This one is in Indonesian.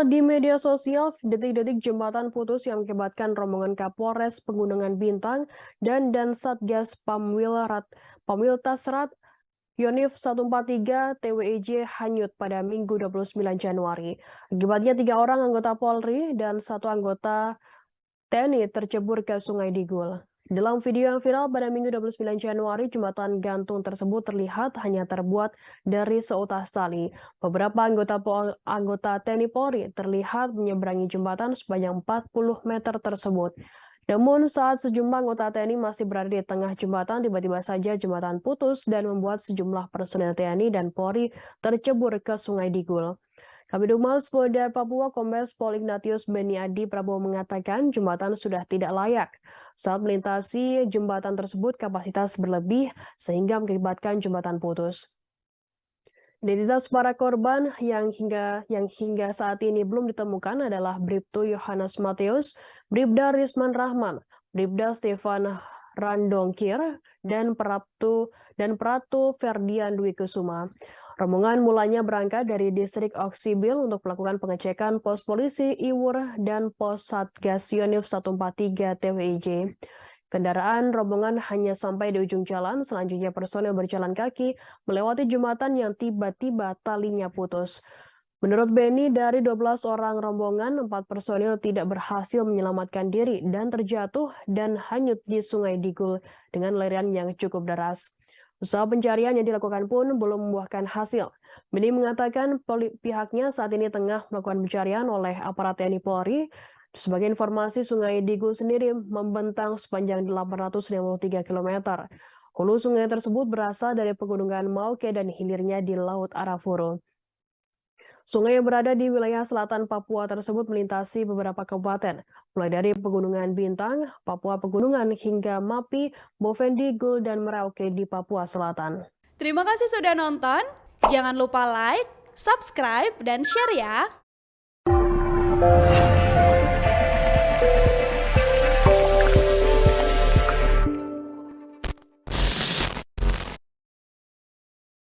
Viral di media sosial, detik-detik jembatan putus yang mengakibatkan rombongan Kapolres Pegunungan Bintang dan Satgas Pamwiltas Rat Yonif 143 TWIJ hanyut pada Minggu 29 Januari. Akibatnya 3 orang anggota Polri dan 1 anggota TNI tercebur ke Sungai Digul. Dalam video yang viral pada Minggu 29 Januari, jembatan gantung tersebut terlihat hanya terbuat dari seutas tali. Beberapa anggota TNI Polri terlihat menyeberangi jembatan sepanjang 40 meter tersebut. Namun saat sejumlah anggota TNI masih berada di tengah jembatan, tiba-tiba saja jembatan putus dan membuat sejumlah personel TNI dan Polri tercebur ke Sungai Digul. Kabid Humas Polda Papua Kombes Pol Ignatius Beni Adi Prabowo mengatakan jembatan sudah tidak layak. Saat melintasi jembatan tersebut kapasitas berlebih sehingga mengakibatkan jembatan putus. Identitas para korban yang hingga saat ini belum ditemukan adalah Bribtu Yohanes Matius, Bribda Risman Rahman, Bribda Stefan Randongkir, dan Pratu Ferdian Dwi Kusuma. Rombongan mulanya berangkat dari distrik Oksibil untuk melakukan pengecekan pos polisi Iwur dan pos Satgas Yonif 143 TWIJ. Kendaraan rombongan hanya sampai di ujung jalan, selanjutnya personel berjalan kaki melewati jembatan yang tiba-tiba talinya putus. Menurut Beni, dari 12 orang rombongan, 4 personil tidak berhasil menyelamatkan diri dan terjatuh dan hanyut di Sungai Digul dengan aliran yang cukup deras. Usaha pencarian yang dilakukan pun belum membuahkan hasil. Beni mengatakan pihaknya saat ini tengah melakukan pencarian oleh aparat TNI Polri. Sebagai informasi, Sungai Digul sendiri membentang sepanjang 853 km. Hulu sungai tersebut berasal dari pegunungan Mauke dan hilirnya di Laut Arafuru. Sungai yang berada di wilayah selatan Papua tersebut melintasi beberapa kabupaten, mulai dari Pegunungan Bintang, Papua Pegunungan, hingga Mapi, Bovendi, Gul, dan Merauke di Papua Selatan. Terima kasih sudah nonton. Jangan lupa like, subscribe, dan share ya.